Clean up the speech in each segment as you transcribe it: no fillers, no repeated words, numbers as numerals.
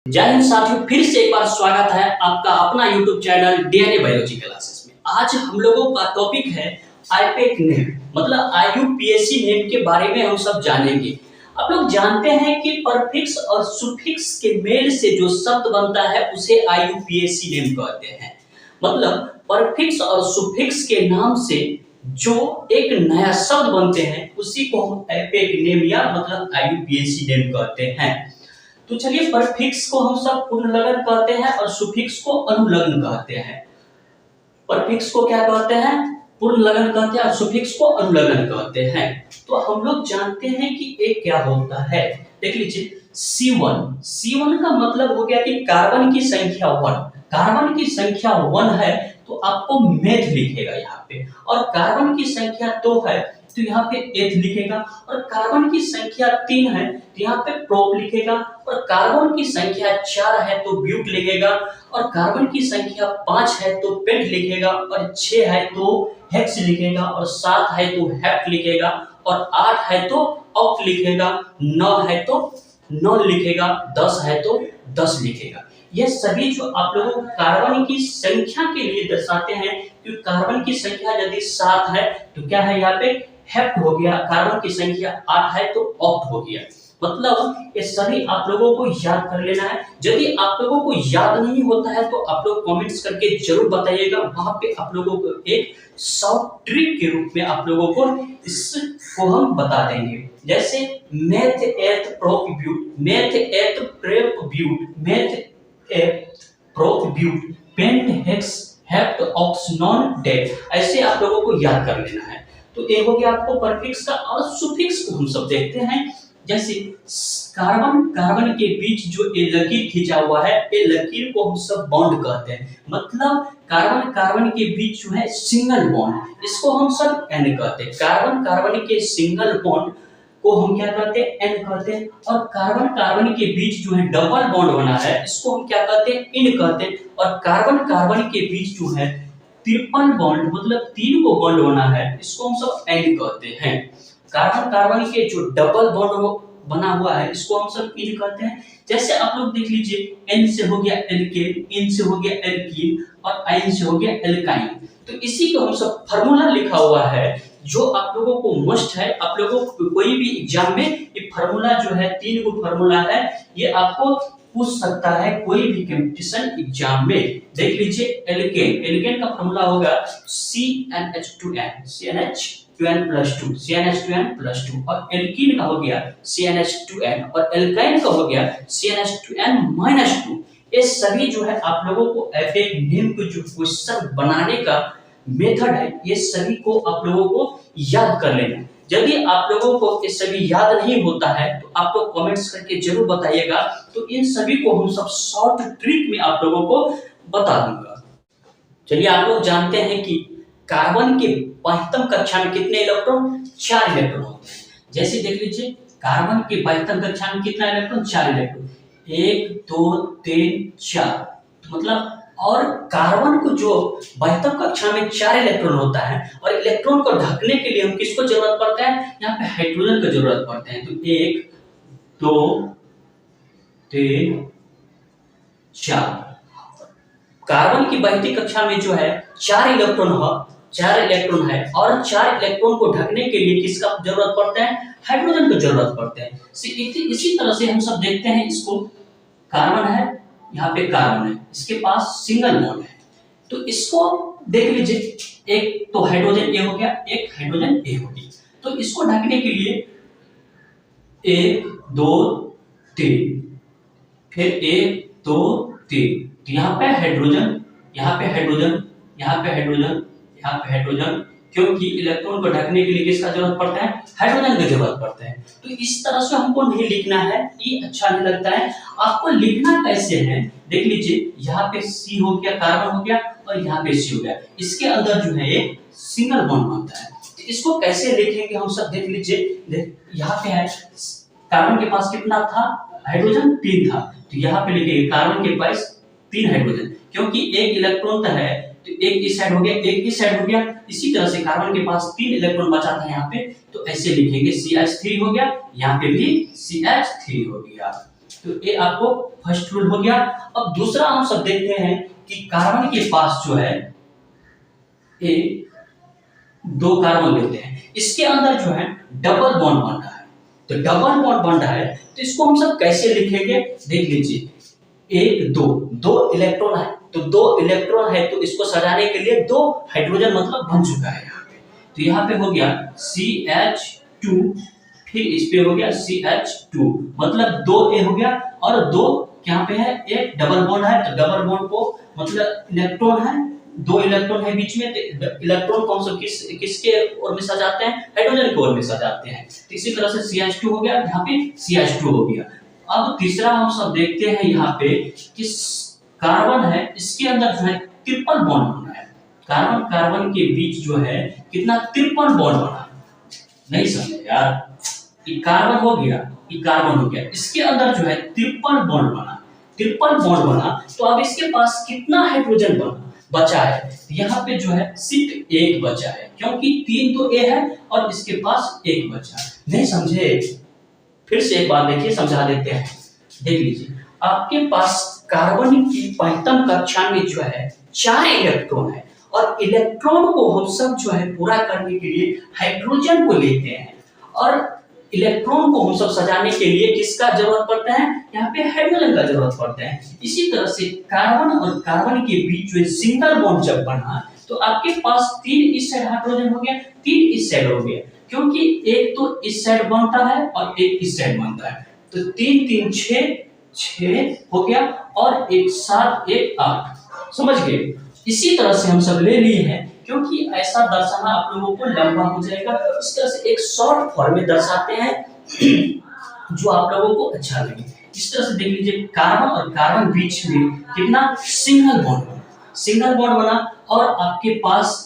जय हिंद साथियों, फिर से एक बार स्वागत है आपका अपना YouTube channel DNA biology classes में। आज हम लोगों का टॉपिक है आईपीएक नेम, मतलब आईयूपीएसी नेम के बारे में हम सब जानेंगे। आप लोग जानते हैं कि परफिक्स और सुफिक्स के मेल से जो शब्द बनता है उसे आईयूपीएसी नेम कहते हैं। मतलब परफिक्स और सुफिक्स के नाम से जो एक नया शब्द बनते हैं उसी को हम आईपीएक नेम या मतलब आईयूपीएसी नेम कहते हैं। तो चलिए, परफिक्स को हम सब पूर्णलग्न कहते हैं और सुफिक्स को अनुलग्न कहते हैं। परफिक्स को क्या कहते हैं? पूर्णलग्न कहते हैं और सुफिक्स को अनुलग्न कहते हैं। तो हम लोग जानते हैं कि एक क्या होता है, देख लीजिए। C1 का मतलब हो गया कि कार्बन की संख्या 1। कार्बन की संख्या 1 है तो आपको मेथ लिखेगा यहाँ पे, और कार्बन की संख्या 2 है तो यहाँ पे एथ लिखेगा, और कार्बन की संख्या 3 है तो यहाँ पे प्रोप लिखेगा, और कार्बन की संख्या 4 है तो ब्यूट लिखेगा, और कार्बन की संख्या 5 है तो पेंट लिखेगा, और 6 है तो हेक्स लिखेगा, और 7 है तो हेप्ट लिखेगा, और 8 है तो ऑक्ट लिखेगा, 9 है तो नॉन लिखेगा, 10 है तो 10 लिखेगा। ये सभी जो आप लोगों को कार्बन की संख्या के लिए दर्शाते हैं, क्योंकि कार्बन की संख्या यदि 7 है तो क्या है यहाँ पे हेप्ट हो गया, कार्बन की संख्या 8 है तो ऑक्ट हो गया। मतलब ये सभी आप लोगों को याद कर लेना है। यदि आप लोगों को याद नहीं होता है तो आप लोग कमेंट्स करके जरूर बताइएगा, वहां पे आप लोगों को एक शॉर्ट ट्रिक के रूप में आप लोगों को इसको हम बता देंगे। जैसे meth eth prop but, meth eth prop but, meth eth prop but, pent hex hept oct non dec, ऐसे आप लोगों को याद कर लेना है। तो ये हो गया आपको परफिक्स का। और सुफिक्स को हम सब देखते हैं। जैसे कार्बन के बीच जो ये लकीर खींचा हुआ है, ये लकीर को हम सब बॉन्ड कहते हैं। मतलब कार्बन के बीच जो है सिंगल बॉन्ड, इसको हम सब एन कहते हैं। कार्बन के सिंगल बॉन्ड को हम क्या कहते हैं? एन कहते हैं। और कार्बन के बीच जो है डबल बॉन्ड बना है, इसको हम क्या कहते हैं? इन कहते हैं। और कार्बन के बीच जो है ट्रिपल बॉन्ड, मतलब 3 को बॉन्ड बना है, इसको हम सब एंड कहते हैं। कार्बन के जो डबल बॉन्ड बना हुआ है, इसको हम सब इन कहते हैं। जैसे आप लोग देख लीजिए, एन से हो गया एल्केन, इन से हो गया एल्कीन, और आइन से हो गया एल्काइन। तो इसी को हम सब फार्मूला लिखा हुआ है जो आप लोगों को मस्ट है। आप लोगों को कोई भी एग्जाम में ये फार्मूला जो है, 3 को फार्मूला है, ये आपको पूछ सकता है कोई भी कंपटीशन एग्जाम में। देख लीजिए, एल्केन का फार्मूला होगा CnH2n, CnH2n+2, CnH2n+2, और एल्कीन का हो गया CnH2n, और एल्काइन का हो गया CnH2n-2। ये सभी जो है आप लोगों को आईपीएक नेम को जो क्वेश्चन बनाने का मेथड है, ये सभी को आप लोगों को याद कर लेना। यदि आप लोगों को ये सभी याद नहीं होता है तो आप लोग कमेंट्स करके जरूर बताइएगा। तो इन सभी को हम सब शॉर्ट ट्रिक में आप लोगों को बता दूंगा। चलिए, आप लोग जानते हैं कि कार्बन के 72 कक्षा में कितने इलेक्ट्रॉन? 4 इलेक्ट्रॉन होते हैं। जैसे देख लीजिए, कार्बन के 72 कक्षा में कितना इलेक्ट्रॉन? 4 इलेक्ट्रॉन, 1 2 3 4। मतलब और कार्बन को जो 72 कक्षा में 4 इलेक्ट्रॉन होता है, और इलेक्ट्रॉन को ढकने के लिए हम किसको जरूरत पड़ता है? यहाँ पे हाइड्रोजन की जरूरत पड़ता है। तो 1 2 3 4। कार्बन की 72 कक्षा में जो है 4 इलेक्ट्रॉन है, और 4 इलेक्ट्रॉन को ढकने के लिए किसका जरूरत पड़ता है? हाइड्रोजन की जरूरत पड़ता है। इसी तरह से हम सब देखते हैं, इसको कार्बन है, यहाँ पे कार्बन है, इसके पास सिंगल बॉन्ड है, तो इसको देख लीजिए, एक तो हाइड्रोजन ए हो गया, एक हाइड्रोजन ए हो गई। तो इसको ढकने के लिए 1 2 3, फिर 1 2 3, तो यहाँ पे हाइड्रोजन, यहाँ पे हाइड्रोजन, यहाँ पे हाइड्रोजन, यहाँ पे हाइड्रोजन, क्योंकि इलेक्ट्रॉन को ढकने के लिए किसका जरूरत पड़ता है? हाइड्रोजन की जरूरत पड़ता है। तो इस तरह से हमको नहीं लिखना है, ये अच्छा नहीं लगता है। आपको लिखना कैसे है, देख लीजिए, यहाँ पे C हो गया, कार्बन हो गया, और यहाँ पे C हो गया, इसके अंदर जो है एक सिंगल बॉन्ड बनता है। तो इसको कैसे लिखेंगे हम सब देख लीजिए। यहाँ पे है, कार्बन के पास कितना था? हाइड्रोजन 3 था, तो यहाँ पे लिखेंगे कार्बन के पास 3 हाइड्रोजन, क्योंकि एक इलेक्ट्रॉन है तो एक इस साइड हो गया, एक इस साइड हो गया। इसी तरह से कार्बन के पास 3 इलेक्ट्रॉन बचा था यहाँ पे, तो ऐसे लिखेंगे CH3 हो गया, यहाँ पे भी CH3 हो गया। तो ये आपको फर्स्ट रूल हो गया। अब दूसरा हम सब देखते हैं कि कार्बन के पास जो है ये दो कार्बन लेते हैं, इसके अंदर जो है डबल बॉन्ड बन रहा है। तो डबल बॉन्ड बन रहा है तो इसको हम सब कैसे लिखेंगे, देख लीजिए, एक दो, दो इलेक्ट्रॉन है तो दो इलेक्ट्रॉन है तो इसको सजाने के लिए दो हाइड्रोजन मतलब बन चुका है यहाँ पे। तो यहाँ पे हो गया CH2, फिर इस पे हो गया CH2, मतलब दो ए हो गया और दो यहाँ पे है, एक डबल बॉन्ड है तो डबल बॉन्ड को मतलब इलेक्ट्रॉन है, दो इलेक्ट्रॉन है बीच में, तो इलेक्ट्रॉन कौन सा किसके ओर में सजाते हैं, हाइड्रोजन की ओर में सजाते हैं। तो इसी तरह से CH2 हो गया, यहाँ पे CH2 हो गया। अब तीसरा हम सब देखते हैं यहाँ पे कि कार्बन है इसके अंदर जो है ट्रिपल बॉन्ड बना है, कार्बन कार्बन के बीच जो है कितना, ट्रिपल बॉन्ड बना। नहीं समझे यार, ये कार्बन हो गया, ये कार्बन हो गया, इसके अंदर जो है ट्रिपल बॉन्ड बना, ट्रिपल बॉन्ड बना। तो अब इसके पास कितना हाइड्रोजन बचा है, यहाँ पे जो है सिर्फ एक बचा है, क्योंकि तीन तो ए है और इसके पास एक बचा। नहीं समझे, फिर से एक बार देखिए, समझा देते हैं। देख लीजिए, आपके पास कार्बन की पैंतम कक्षा में जो है 4 इलेक्ट्रॉन है और इलेक्ट्रॉन को हम सब जो है पूरा करने के लिए हाइड्रोजन को लेते हैं और इलेक्ट्रॉन को हम सब सजाने के लिए किसका जरूरत पड़ता है, यहाँ पे हाइड्रोजन का जरूरत पड़ता है। इसी तरह से कार्बन और कार्बन के बीच जो सिंगल बॉन्ड जब बना तो आपके पास 3 इस साइड हाइड्रोजन हो गया, 3 इस साइड हो गया, क्योंकि एक तो इस साइड बनता है और एक इस साइड बनता है। तो 3 3 6 हो गया और एक 7 1 8, समझ गए। इसी तरह से हम सब ले लिए हैं, क्योंकि ऐसा दर्शाना आप लोगों को लंबा हो जाएगा, इस तरह से एक शॉर्ट फॉर्म में दर्शाते हैं जो आप लोगों को अच्छा लगे। इस तरह से देख लीजिए, कार्बन और कार्बन बीच में कितना सिंगल बॉन्ड बना, सिंगल बॉन्ड बना और आपके पास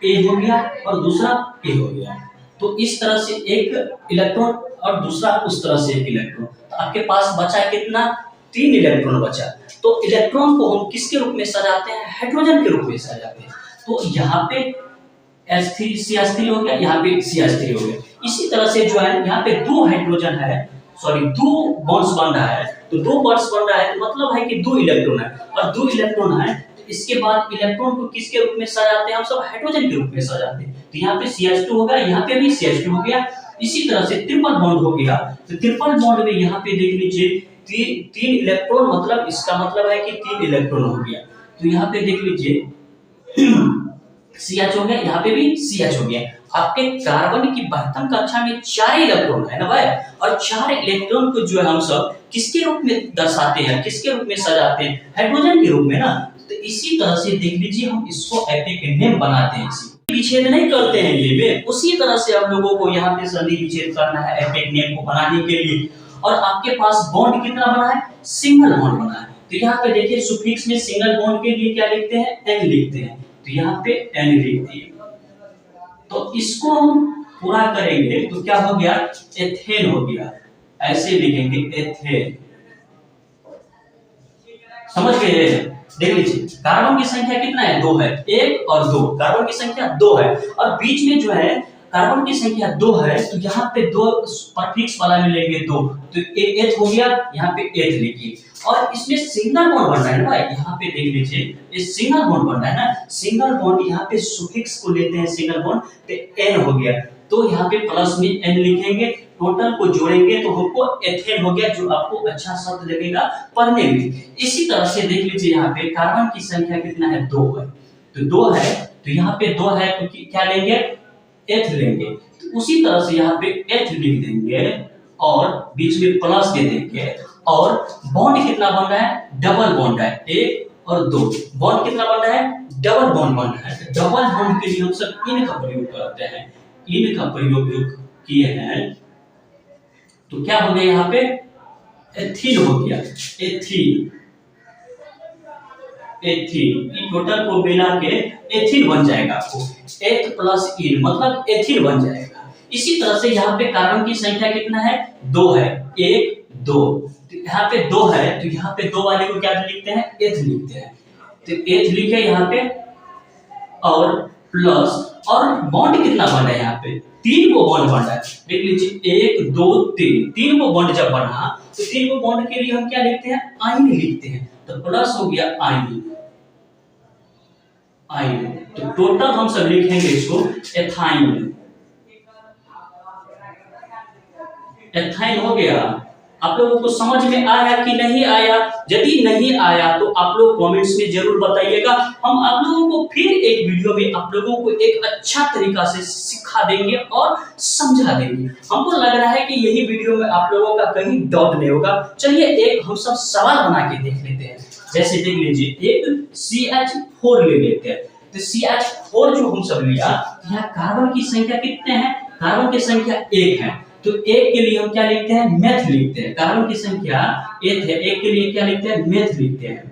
ए हो गया और दूसरा ए हो गया। तो इस तरह से एक इलेक्ट्रॉन और दूसरा उस तरह से एक इलेक्ट्रॉन, तो आपके पास बचा कितना, 3 इलेक्ट्रॉन बचा। तो इलेक्ट्रॉन को हम किसके रूप में सजाते हैं, हाइड्रोजन के रूप में सजाते हैं। तो यहाँ पे H3 CH3 हो गया, यहाँ पे CH3 हो गया। इसी तरह से जो है यहाँ पे 2 हाइड्रोजन है, सॉरी 2 बॉन्ड्स बन रहा है, तो 2 बॉन्ड्स बन रहा है तो मतलब है कि 2 इलेक्ट्रॉन है और 2 इलेक्ट्रॉन है, तो इसके बाद इलेक्ट्रॉन को किसके रूप में सजाते हैं, हम सब हाइड्रोजन के रूप में सजाते हैं। तो यहाँ पे CH2 हो गया, यहाँ पे भी CH2 हो गया। इसी तरह से ट्रिपल बॉन्ड हो गया, तो ट्रिपल बॉन्ड में यहाँ पे देख लीजिए 3 इलेक्ट्रॉन, मतलब इसका मतलब है कि 3 इलेक्ट्रॉन हो गया। तो यहाँ पे देख लीजिए CH हो गया, यहाँ पे भी CH हो गया। आपके कार्बन की 12वीं कक्षा में 4 इलेक्ट्रॉन है ना भाई, और 4 इलेक्ट्रॉन को जो है हम सब किसके रूप में दर्शाते हैं, किसके रूप में सजाते हैं, हाइड्रोजन के रूप में ना। तो इसी तरह से देख लीजिए, हम इसको एपिक नेम बनाते हैं, विच्छेद नहीं करते हैं ये में। उसी तरह से आप लोगों को यहाँ पे संधि विच्छेद करना है एपिक नेम को बनाने के लिए। और आपके पास बॉन्ड कितना बना है, सिंगल बॉन्ड बना है। तो यहाँ पे देखिए, सुफिक्स में सिंगल बॉन्ड के लिए क्या लिखते हैं, N लिखते हैं, तो यहाँ पे N लिख दिए। तो इसको हम पूरा करेंगे तो क्या हो गया, एथेन हो गया, ऐसे लिखेंगे एथेन, समझ गए। देख लीजिए, कार्बन की संख्या कितना है, 2 है, 1 और 2, कार्बन की संख्या 2 है और बीच में जो है कार्बन की संख्या 2 है, तो यहाँ पे 2 परफिक्स वाला मिलेंगे 2, तो एथ हो गया, यहाँ पे एथ लिखिए। और इसमें सिंगल बॉन्ड बन रहा है ना भाई, यहाँ पे देख लीजिए, ये सिंगल बॉन्ड बन रहा है ना, सिंगल बॉन्ड यहाँ पे सुफिक्स को लेते हैं सिंगल बॉन्ड, तो एन हो गया, तो यहाँ पे प्लस में एन लिखेंगे, टोटल को जोड़ेंगे तो हमको एथेन हो गया, जो आपको अच्छा शब्द लगेगा पढ़ने में। इसी तरह से देख लीजिए, यहाँ पे कार्बन की संख्या कितना है, 2 है, तो 2 है, तो यहाँ पे 2 है तो क्या लेंगे, एथ लेंगे। तो उसी तरह से यहाँ पे एथ लिख देंगे और बीच में प्लस दे देंगे। और बॉन्ड कितना बन रहा है, डबल बॉन्ड है, 1 और 2, बॉन्ड कितना बन रहा है, डबल बॉन्ड बन रहा है। डबल बॉन्ड के लिए हम सब इन का प्रयोग करते हैं, इन का प्रयोग किए हैं, तो क्या हो गया, यहाँ पे एथीन हो गया, एथीन, एथीन, टोटल को मिला के एथीन बन जाएगा आपको, एथ प्लस इन मतलब एथीन बन जाएगा। इसी तरह से यहाँ पे कार्बन की संख्या कितना है, 2 है, 1 2, तो यहाँ पे 2 है, तो यहाँ पे 2 वाले को क्या लिखते हैं, एथ लिखते हैं, तो एथ लिखे यहाँ पे और प्लस, और बॉन्ड कितना बन रहा है यहाँ पे, तीन को बॉन्ड बना है, देख लीजिए 1 2 3, तीन को बॉन्ड जब बना तो तीन को बॉन्ड के लिए हम क्या लिखते हैं, आइन लिखते हैं। तो प्लस हो गया आइन, आइन। तो टोटल हम सब लिखेंगे इसको एथाइन, एथाइन हो गया। आप लोगों को समझ में आया कि नहीं आया? यदि नहीं आया तो आप लोग कमेंट्स में जरूर बताइएगा। हम आप लोगों को फिर एक वीडियो में आप लोगों को एक अच्छा तरीका से सिखा देंगे और समझा देंगे। हमको लग रहा है कि यही वीडियो में आप लोगों का कहीं डाउट नहीं होगा। चलिए एक हम सब सवाल बना के देख लेते हैं। जैसे देख लीजिए एक CH4 ले लेते हैं। तो CH4 जो हम सब लिया, यहाँ कार्बन की संख्या कितने हैं? कार्बन की संख्या 1 है। तो एक के लिए हम क्या लिखते हैं, मेथ लिखते हैं। कार्बन की संख्या 1 है, एक के लिए क्या लिखते हैं, मेथ लिखते हैं।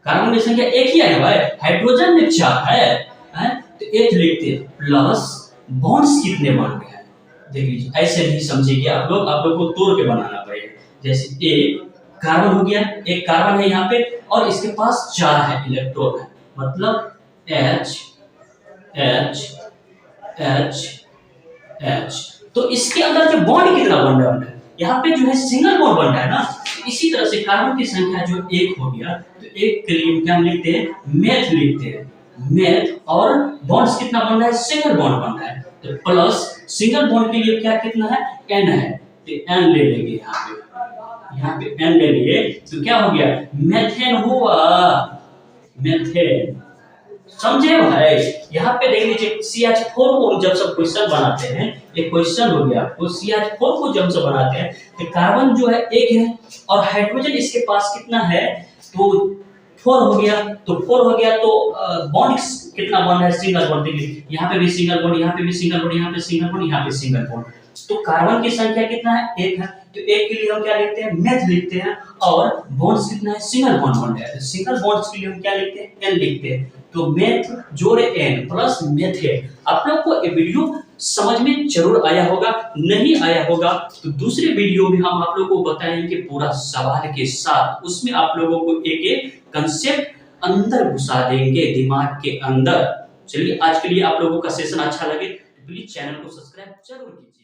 कार्बन की संख्या 1 ही है भाई, हाइड्रोजन में 4 है, तो 8 लिखते हैं। प्लस बॉन्ड्स कितने बन गए हैं देख लीजिए। ऐसे नहीं समझेंगे आप लोग को तोड़ के बनाना पड़ेगा। जैसे एक कार्बन हो गया, एक कार्बन है यहाँ पे और इसके पास 4 है इलेक्ट्रॉन है, मतलब H H H H। तो इसके अंदर जो बॉन्ड कितना बन रहा है, यहाँ पे जो है सिंगल बॉन्ड बन रहा है ना। इसी तरह से कार्बन की संख्या जो 1 हो गया, तो एक के लिए क्या लिखते हैं, मेथ लिखते हैं, मेथ। और बॉन्ड्स कितना बन रहा है, सिंगल बॉन्ड बन रहा है। तो प्लस सिंगल बॉन्ड के लिए क्या कितना है, N है, तो N ले लेंगे यहाँ पे N ले लिए। तो क्या हो गया, मेथेन हुआ, मेथेन। समझे भाई? यहाँ पे देख लीजिए CH4 को जब सब क्वेश्चन बनाते हैं, एक क्वेश्चन हो गया, तो CH4 को जब सब बनाते हैं तो कार्बन जो है 1 है और हाइड्रोजन इसके पास कितना है, तो 4 हो गया। तो 4 हो गया तो बॉन्ड कितना बन रहा है, सिंगल बॉन्ड। देखिए यहाँ पे भी सिंगल बॉन्ड, यहाँ पे भी सिंगल बॉन्ड, यहाँ पे सिंगल बॉन्ड, यहाँ पे सिंगल बॉन्ड। तो कार्बन की संख्या कितना है, 1 है। तो एक के लिए हम क्या लिखते हैं, मेथ लिखते हैं। और बॉन्ड्स कितना है, सिंगल बॉन्ड बन रहा है, तो सिंगल बॉन्ड्स के लिए हम क्या लिखते हैं, N लिखते हैं। तो मेथ जोड़े N प्लस मेथेन। आप लोग को ये वीडियो समझ में जरूर आया होगा, नहीं आया होगा तो दूसरे वीडियो में हम आप लोगों को बताएंगे पूरा सवाल के साथ। उसमें आप लोगों को एक एक कंसेप्ट अंदर घुसा देंगे दिमाग के अंदर। चलिए आज के लिए आप लोगों का सेशन अच्छा लगे तो प्लीज चैनल को सब्सक्राइब जरूर कीजिए।